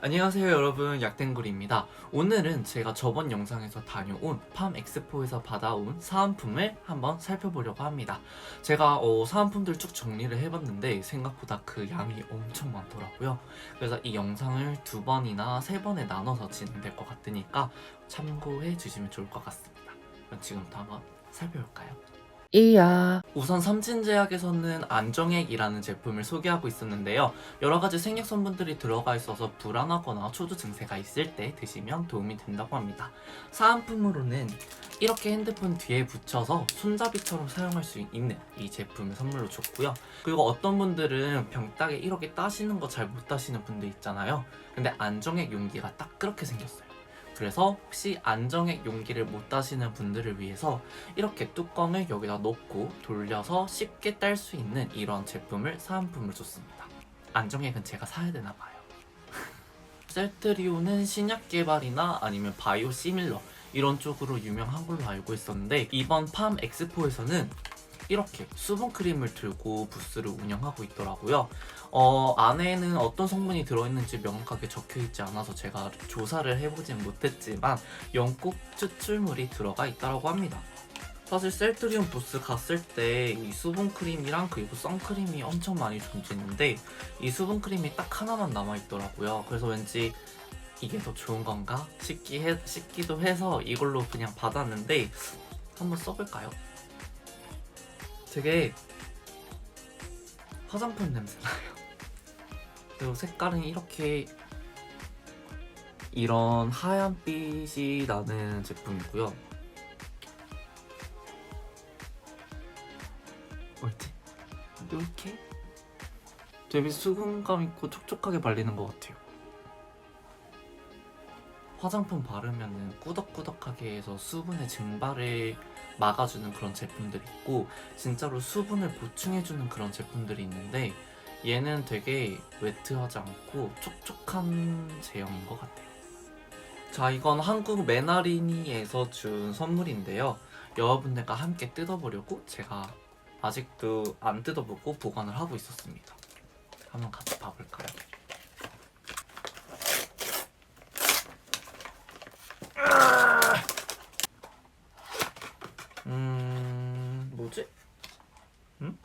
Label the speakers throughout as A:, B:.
A: 안녕하세요 여러분, 약탱구리입니다. 오늘은 제가 저번 영상에서 다녀온 팜엑스포에서 받아온 사은품을 한번 살펴보려고 합니다. 제가 사은품들 쭉 정리를 해봤는데 생각보다 그 양이 엄청 많더라고요. 그래서 이 영상을 2번이나 3번에 나눠서 진행될 것 같으니까 참고해 주시면 좋을 것 같습니다. 그럼 지금부터 한번 살펴볼까요? 우선 삼진제약에서는 안정액이라는 제품을 소개하고 있었는데요. 여러가지 생약 성분들이 들어가 있어서 불안하거나 초조 증세가 있을 때 드시면 도움이 된다고 합니다. 사은품으로는 이렇게 핸드폰 뒤에 붙여서 손잡이처럼 사용할 수 있는 이 제품을 선물로 줬고요. 그리고 어떤 분들은 병따개 이렇게 따시는 거 잘 못 따시는 분들 있잖아요. 근데 안정액 용기가 딱 그렇게 생겼어요. 그래서 혹시 안정액 용기를 못 따시는 분들을 위해서 이렇게 뚜껑을 여기다 넣고 돌려서 쉽게 딸 수 있는 이런 제품을 사은품을 줬습니다. 안정액은 제가 사야 되나 봐요. 셀트리온은 신약 개발이나 아니면 바이오 시밀러 이런 쪽으로 유명한 걸로 알고 있었는데 이번 팜 엑스포에서는 이렇게 수분크림을 들고 부스를 운영하고 있더라고요. 안에는 어떤 성분이 들어있는지 명확하게 적혀있지 않아서 제가 조사를 해보진 못했지만 영국 추출물이 들어가 있다고 합니다. 사실 셀트리온 부스 갔을 때 이 수분크림이랑 그리고 선크림이 엄청 많이 존재했는데 이 수분크림이 딱 하나만 남아있더라고요. 그래서 왠지 이게 더 좋은 건가 싶기도 해서 이걸로 그냥 받았는데 한번 써볼까요? 되게 화장품 냄새 나요. 그리고 색깔은 이런 하얀빛이 나는 제품이고요. 뭐였지? 이렇게 되게 수분감 있고 촉촉하게 발리는 것 같아요. 화장품 바르면은 꾸덕꾸덕하게 해서 수분의 증발을 막아주는 그런 제품들이 있고 진짜로 수분을 보충해주는 그런 제품들이 있는데 얘는 되게 웨트하지 않고 촉촉한 제형인 것 같아요. 자, 이건 한국 메나리니에서 준 선물인데요. 여러분들과 함께 뜯어보려고 제가 아직도 안 뜯어보고 보관을 하고 있었습니다. 한번 같이 봐볼까요? 뭐지? 응?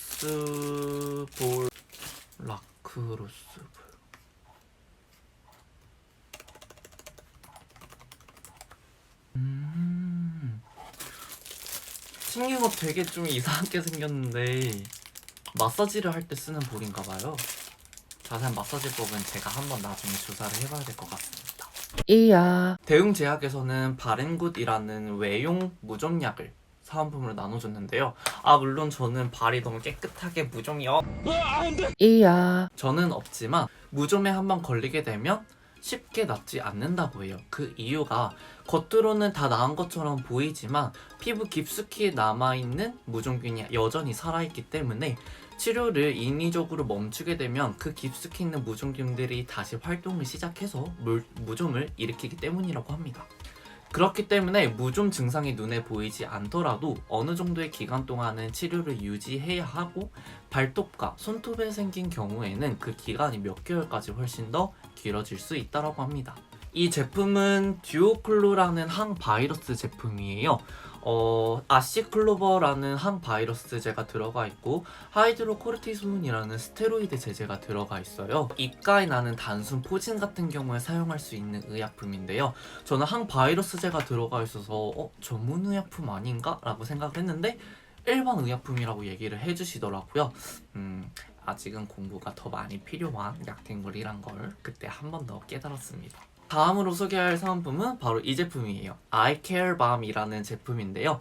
A: 라크로스볼. 생긴 거 되게 좀 이상하게 생겼는데 마사지를 할 때 쓰는 볼인가봐요. 자세한 마사지법은 제가 한번 나중에 조사를 해봐야 될 것 같습니다. 대웅제약에서는 바렌굿이라는 외용 무좀약을 사은품으로 나눠줬는데요. 물론 저는 발이 너무 깨끗하게 무좀이요. 저는 없지만 무좀에 한번 걸리게 되면 쉽게 낫지 않는다고 해요. 그 이유가 겉으로는 다 나은 것처럼 보이지만 피부 깊숙이 남아있는 무좀균이 여전히 살아있기 때문에 치료를 인위적으로 멈추게 되면 그 깊숙이 있는 무좀균들이 다시 활동을 시작해서 무좀을 일으키기 때문이라고 합니다. 그렇기 때문에 무좀 증상이 눈에 보이지 않더라도 어느 정도의 기간 동안은 치료를 유지해야 하고 발톱과 손톱에 생긴 경우에는 그 기간이 몇 개월까지 훨씬 더 길어질 수 있다고 합니다. 이 제품은 듀오클로라는 항바이러스 제품이에요. 아시클로버라는 항바이러스제가 들어가 있고 하이드로코르티솔론이라는 스테로이드 제제가 들어가 있어요. 입가에 나는 단순 포진 같은 경우에 사용할 수 있는 의약품인데요. 저는 항바이러스제가 들어가 있어서 전문 의약품 아닌가? 라고 생각을 했는데 일반 의약품이라고 얘기를 해주시더라고요. 아직은 공부가 더 많이 필요한 약탱글이란 걸 그때 한 번 더 깨달았습니다. 다음으로 소개할 사은품은 바로 이 제품이에요. 아이케어밤이라는 제품인데요.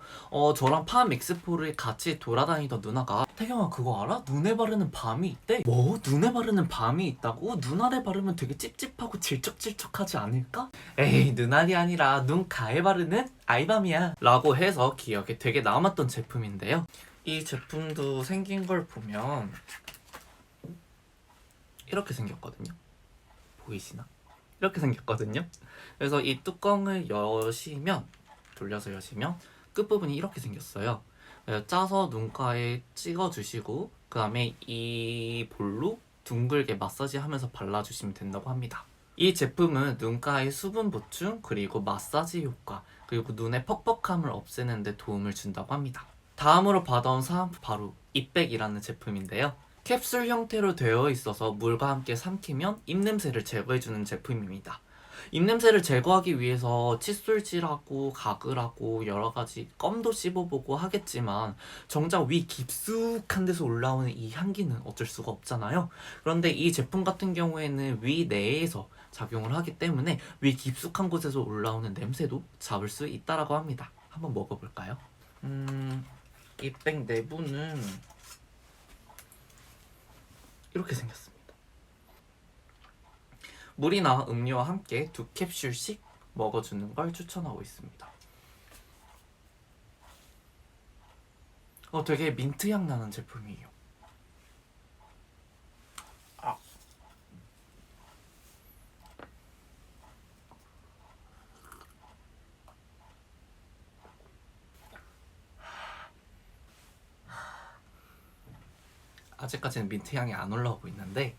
A: 저랑 팜 엑스포를 같이 돌아다니던 누나가 태경아 그거 알아? 눈에 바르는 밤이 있대? 뭐? 눈에 바르는 밤이 있다고? 눈 아래 바르면 되게 찝찝하고 질척질척하지 않을까? 에이 눈알이 아니라 눈 가에 바르는 아이밤이야 라고 해서 기억에 되게 남았던 제품인데요. 이 제품도 생긴 걸 보면 이렇게 생겼거든요. 보이시나? 이렇게 생겼거든요. 그래서 이 뚜껑을 돌려서 여시면 끝부분이 이렇게 생겼어요. 그래서 짜서 눈가에 찍어주시고 그 다음에 이 볼로 둥글게 마사지하면서 발라주시면 된다고 합니다. 이 제품은 눈가의 수분 보충, 그리고 마사지 효과, 그리고 눈의 퍽퍽함을 없애는 데 도움을 준다고 합니다. 다음으로 받아온 사은품 바로 입백이라는 제품인데요. 캡슐 형태로 되어 있어서 물과 함께 삼키면 입냄새를 제거해주는 제품입니다. 입냄새를 제거하기 위해서 칫솔질하고 가글하고 여러가지 껌도 씹어보고 하겠지만 정작 위 깊숙한 데서 올라오는 이 향기는 어쩔 수가 없잖아요. 그런데 이 제품 같은 경우에는 위 내에서 작용을 하기 때문에 위 깊숙한 곳에서 올라오는 냄새도 잡을 수 있다라고 합니다. 한번 먹어볼까요? 이 백 내부는 이렇게 생겼습니다. 물이나 음료와 함께 2캡슐씩 먹어주는 걸 추천하고 있습니다. 되게 민트향 나는 제품이에요. 아직까지는 민트향이 안 올라오고 있는데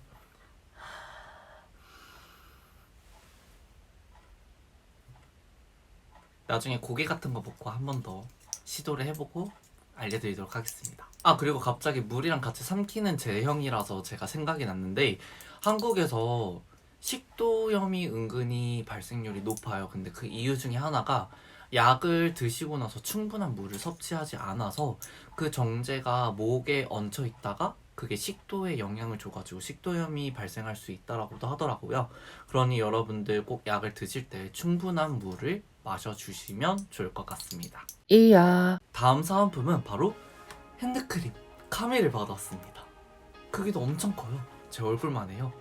A: 나중에 고기 같은 거 먹고 한 번 더 시도를 해보고 알려드리도록 하겠습니다. 그리고 갑자기 물이랑 같이 삼키는 제형이라서 제가 생각이 났는데 한국에서 식도염이 은근히 발생률이 높아요. 근데 그 이유 중에 하나가 약을 드시고 나서 충분한 물을 섭취하지 않아서 그 정제가 목에 얹혀 있다가 그게 식도에 영향을 줘가지고 식도염이 발생할 수 있다라고도 하더라고요. 그러니 여러분들 꼭 약을 드실 때 충분한 물을 마셔주시면 좋을 것 같습니다. 다음 사은품은 바로 핸드크림 카미를 받았습니다. 크기도 엄청 커요. 제 얼굴만 해요.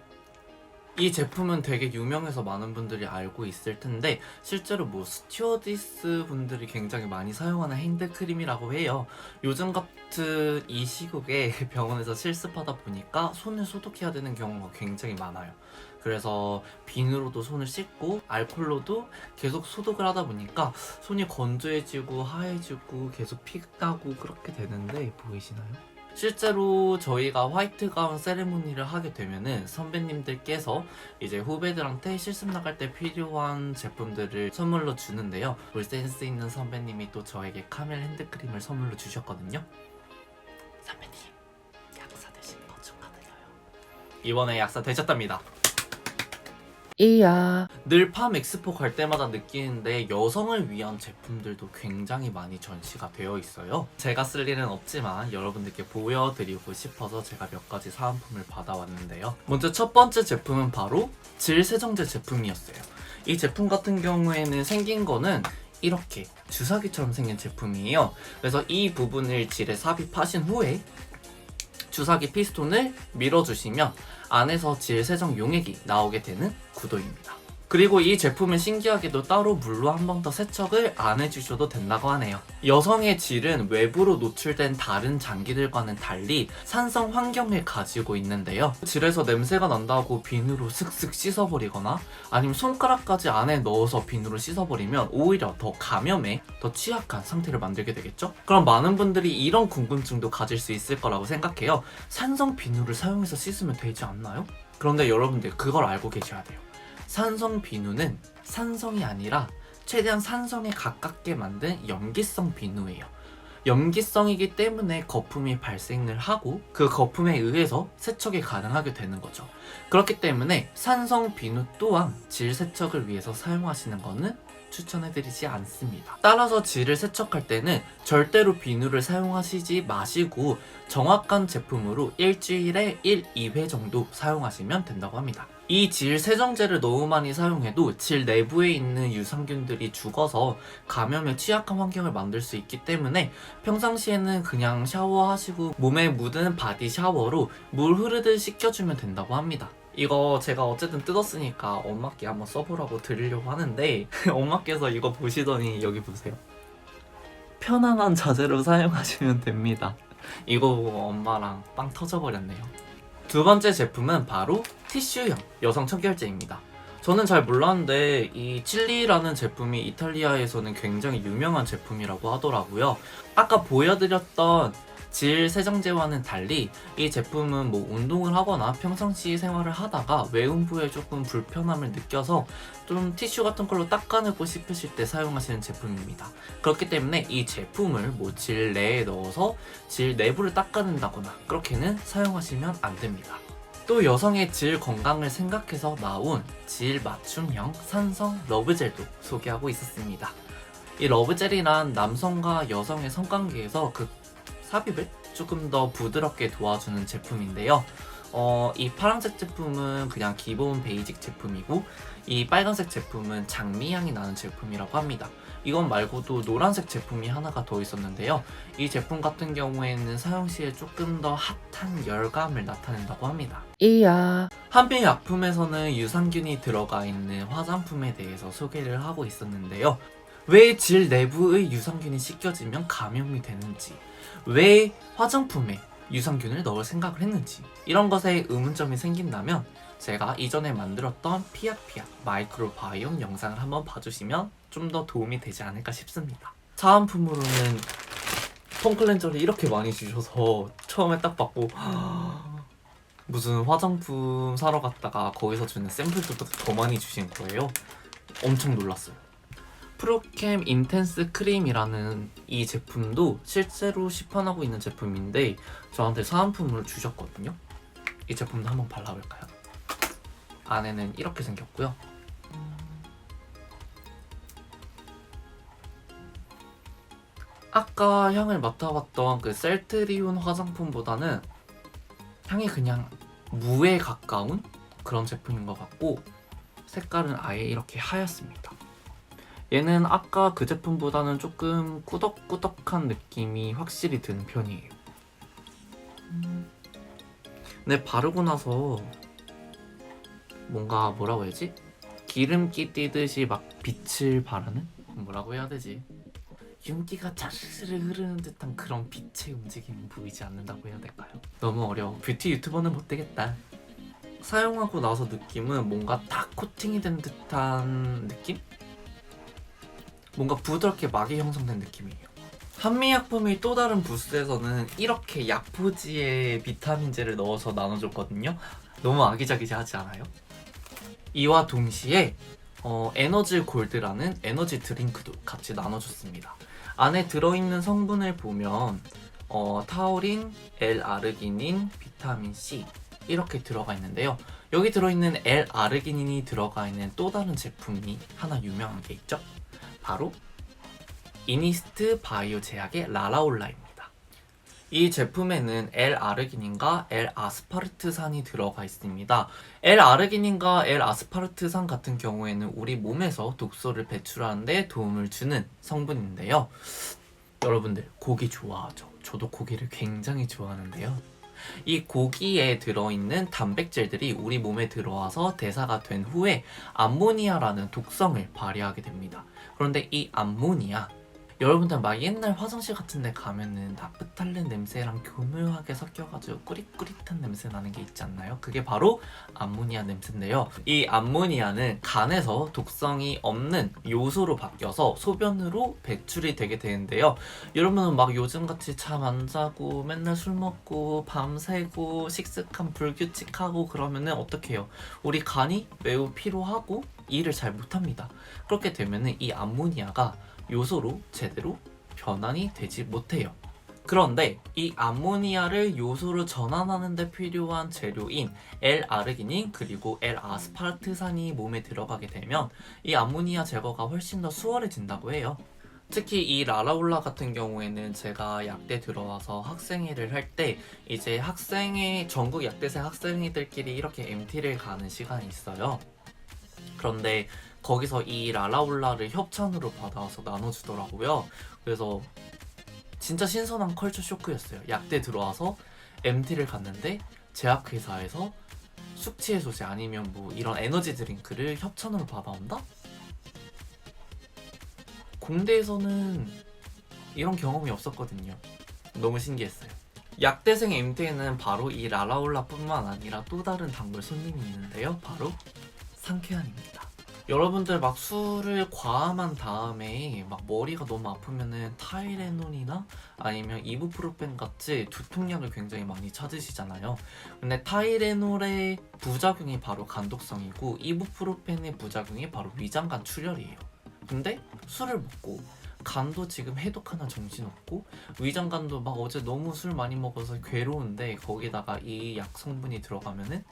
A: 이 제품은 되게 유명해서 많은 분들이 알고 있을 텐데 실제로 스튜어디스 분들이 굉장히 많이 사용하는 핸드크림이라고 해요. 요즘 같은 이 시국에 병원에서 실습하다 보니까 손을 소독해야 되는 경우가 굉장히 많아요. 그래서 비누로도 손을 씻고 알콜로도 계속 소독을 하다 보니까 손이 건조해지고 하얘지고 계속 피나고 그렇게 되는데 보이시나요? 실제로 저희가 화이트 가운 세레모니를 하게 되면은 선배님들께서 이제 후배들한테 실습 나갈 때 필요한 제품들을 선물로 주는데요. 볼 센스 있는 선배님이 또 저에게 카멜 핸드크림을 선물로 주셨거든요. 선배님, 약사 되신 거 축하드려요. 이번에 약사 되셨답니다. 늘 팜 엑스포 갈 때마다 느끼는데 여성을 위한 제품들도 굉장히 많이 전시가 되어 있어요. 제가 쓸 일은 없지만 여러분들께 보여드리고 싶어서 제가 몇 가지 사은품을 받아왔는데요. 먼저 첫 번째 제품은 바로 질 세정제 제품이었어요. 이 제품 같은 경우에는 생긴 거는 이렇게 주사기처럼 생긴 제품이에요. 그래서 이 부분을 질에 삽입하신 후에 주사기 피스톤을 밀어주시면 안에서 질 세정 용액이 나오게 되는 구도입니다. 그리고 이 제품은 신기하게도 따로 물로 한 번 더 세척을 안 해주셔도 된다고 하네요. 여성의 질은 외부로 노출된 다른 장기들과는 달리 산성 환경을 가지고 있는데요. 질에서 냄새가 난다고 비누로 슥슥 씻어버리거나 아니면 손가락까지 안에 넣어서 비누로 씻어버리면 오히려 더 감염에 더 취약한 상태를 만들게 되겠죠? 그럼 많은 분들이 이런 궁금증도 가질 수 있을 거라고 생각해요. 산성 비누를 사용해서 씻으면 되지 않나요? 그런데 여러분들 그걸 알고 계셔야 돼요. 산성 비누는 산성이 아니라 최대한 산성에 가깝게 만든 염기성 비누예요. 염기성이기 때문에 거품이 발생을 하고 그 거품에 의해서 세척이 가능하게 되는 거죠. 그렇기 때문에 산성 비누 또한 질 세척을 위해서 사용하시는 것은 추천해드리지 않습니다. 따라서 질을 세척할 때는 절대로 비누를 사용하시지 마시고 정확한 제품으로 일주일에 1, 2회 정도 사용하시면 된다고 합니다. 이 질 세정제를 너무 많이 사용해도 질 내부에 있는 유산균들이 죽어서 감염에 취약한 환경을 만들 수 있기 때문에 평상시에는 그냥 샤워하시고 몸에 묻은 바디 샤워로 물 흐르듯 씻겨주면 된다고 합니다. 이거 제가 어쨌든 뜯었으니까 엄마께 한번 써보라고 드리려고 하는데 엄마께서 이거 보시더니 여기 보세요. 편안한 자세로 사용하시면 됩니다. 이거 보고 엄마랑 빵 터져버렸네요. 두 번째 제품은 바로 티슈형 여성 청결제입니다. 저는 잘 몰랐는데 이 칠리라는 제품이 이탈리아에서는 굉장히 유명한 제품이라고 하더라고요. 아까 보여드렸던 질 세정제와는 달리 이 제품은 뭐 운동을 하거나 평상시 생활을 하다가 외음부에 조금 불편함을 느껴서 좀 티슈 같은 걸로 닦아내고 싶으실 때 사용하시는 제품입니다. 그렇기 때문에 이 제품을 뭐 질 내에 넣어서 질 내부를 닦아낸다거나 그렇게는 사용하시면 안 됩니다. 또 여성의 질 건강을 생각해서 나온 질 맞춤형 산성 러브젤도 소개하고 있었습니다. 이 러브젤이란 남성과 여성의 성관계에서 그 삽입을 조금 더 부드럽게 도와주는 제품인데요. 이 파란색 제품은 그냥 기본 베이직 제품이고 이 빨간색 제품은 장미향이 나는 제품이라고 합니다. 이건 말고도 노란색 제품이 하나가 더 있었는데요. 이 제품 같은 경우에는 사용 시에 조금 더 핫한 열감을 나타낸다고 합니다. 한편 약품에서는 유산균이 들어가 있는 화장품에 대해서 소개를 하고 있었는데요. 왜 질 내부의 유산균이 씻겨지면 감염이 되는지, 왜 화장품에 유산균을 넣을 생각을 했는지 이런 것에 의문점이 생긴다면 제가 이전에 만들었던 피약피약 마이크로바이옴 영상을 한번 봐주시면 좀 더 도움이 되지 않을까 싶습니다. 사은품으로는 폼클렌저를 이렇게 많이 주셔서 처음에 딱 받고 무슨 화장품 사러 갔다가 거기서 주는 샘플들보다 더 많이 주신 거예요. 엄청 놀랐어요. 프로캠 인텐스 크림이라는 이 제품도 실제로 시판하고 있는 제품인데 저한테 사은품으로 주셨거든요. 이 제품도 한번 발라볼까요? 안에는 이렇게 생겼고요. 아까 향을 맡아봤던 그 셀트리온 화장품보다는 향이 그냥 무에 가까운 그런 제품인 것 같고 색깔은 아예 이렇게 하얗습니다. 얘는 아까 그 제품보다는 조금 꾸덕꾸덕한 느낌이 확실히 드는 편이에요. 근데 바르고 나서 뭔가 뭐라고 해야지? 기름기 띠듯이 막 빛을 바르는? 뭐라고 해야 되지? 윤기가 자르르 흐르는 듯한 그런 빛의 움직임이 보이지 않는다고 해야 될까요? 너무 어려워. 뷰티 유튜버는 못 되겠다. 사용하고 나서 느낌은 뭔가 딱 코팅이 된 듯한 느낌? 뭔가 부드럽게 막이 형성된 느낌이에요. 한미약품의 또 다른 부스에서는 이렇게 약포지에 비타민제를 넣어서 나눠줬거든요. 너무 아기자기하지 않아요? 이와 동시에 에너지 골드라는 에너지 드링크도 같이 나눠줬습니다. 안에 들어있는 성분을 보면 타우린, L-아르기닌, 비타민C 이렇게 들어가 있는데요. 여기 들어있는 L-아르기닌이 들어가 있는 또 다른 제품이 하나 유명한 게 있죠. 바로 이니스트 바이오 제약의 라라올라입니다. 이 제품에는 L-아르기닌과 L-아스파르트산이 들어가 있습니다. L-아르기닌과 L-아스파르트산 같은 경우에는 우리 몸에서 독소를 배출하는 데 도움을 주는 성분인데요. 여러분들 고기 좋아하죠? 저도 고기를 굉장히 좋아하는데요. 이 고기에 들어있는 단백질들이 우리 몸에 들어와서 대사가 된 후에 암모니아라는 독성을 발휘하게 됩니다. 그런데 이 암모니아, 여러분들 막 옛날 화장실 같은 데 가면은 나프탈렌 냄새랑 교묘하게 섞여가지고 꾸릿꾸릿한 냄새 나는 게 있지 않나요? 그게 바로 암모니아 냄새인데요. 이 암모니아는 간에서 독성이 없는 요소로 바뀌어서 소변으로 배출이 되게 되는데요. 여러분은 막 요즘같이 잠 안 자고 맨날 술 먹고 밤새고 식습관 불규칙하고 그러면은 어떻게 해요? 우리 간이 매우 피로하고 일을 잘 못합니다. 그렇게 되면은 이 암모니아가 요소로 제대로 변환이 되지 못해요. 그런데 이 암모니아를 요소로 전환하는 데 필요한 재료인 L-아르기닌 그리고 L-아스파르트산이 몸에 들어가게 되면 이 암모니아 제거가 훨씬 더 수월해진다고 해요. 특히 이 라라올라 같은 경우에는 제가 약대 들어와서 학생회를 할 때 이제 전국 약대생 학생회들끼리 이렇게 MT를 가는 시간이 있어요. 그런데 거기서 이 라라올라를 협찬으로 받아와서 나눠주더라고요. 그래서 진짜 신선한 컬처 쇼크였어요. 약대 들어와서 MT를 갔는데 제약회사에서 숙취해소제 아니면 뭐 이런 에너지 드링크를 협찬으로 받아온다? 공대에서는 이런 경험이 없었거든요. 너무 신기했어요. 약대생 MT에는 바로 이 라라올라 뿐만 아니라 또 다른 단골 손님이 있는데요. 바로 상쾌한입니다. 여러분들 막 술을 과음한 다음에 막 머리가 너무 아프면은 타이레놀이나 아니면 이부프로펜 같이 두통약을 굉장히 많이 찾으시잖아요. 근데 타이레놀의 부작용이 바로 간독성이고 이부프로펜의 부작용이 바로 위장간 출혈이에요. 근데 술을 먹고 간도 지금 해독하나 정신없고 위장간도 막 어제 너무 술 많이 먹어서 괴로운데 거기다가 이 약 성분이 들어가면은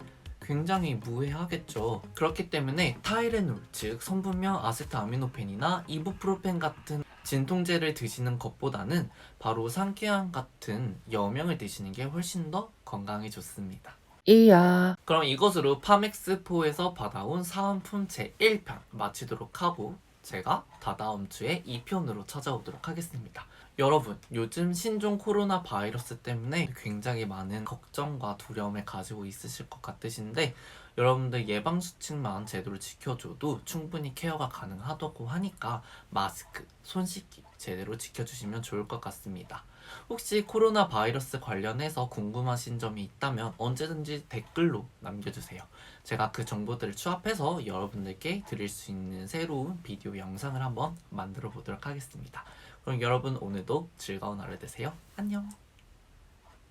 A: 굉장히 무해하겠죠. 그렇기 때문에 타이레놀, 즉 성분명 아세트아미노펜이나 이부프로펜 같은 진통제를 드시는 것보다는 바로 상쾌한 같은 여명을 드시는 게 훨씬 더 건강에 좋습니다.
B: 이야.
A: 그럼 이것으로 팜엑스포에서 받아온 사은품 제1편 마치도록 하고 제가 다다음 주에 2편으로 찾아오도록 하겠습니다. 여러분, 요즘 신종 코로나 바이러스 때문에 굉장히 많은 걱정과 두려움을 가지고 있으실 것 같으신데 여러분들 예방수칙만 제대로 지켜줘도 충분히 케어가 가능하다고 하니까 마스크, 손 씻기 제대로 지켜주시면 좋을 것 같습니다. 혹시 코로나 바이러스 관련해서 궁금하신 점이 있다면 언제든지 댓글로 남겨주세요. 제가 그 정보들을 추합해서 여러분들께 드릴 수 있는 새로운 비디오 영상을 한번 만들어 보도록 하겠습니다. 그럼 여러분 오늘도 즐거운 하루 되세요. 안녕.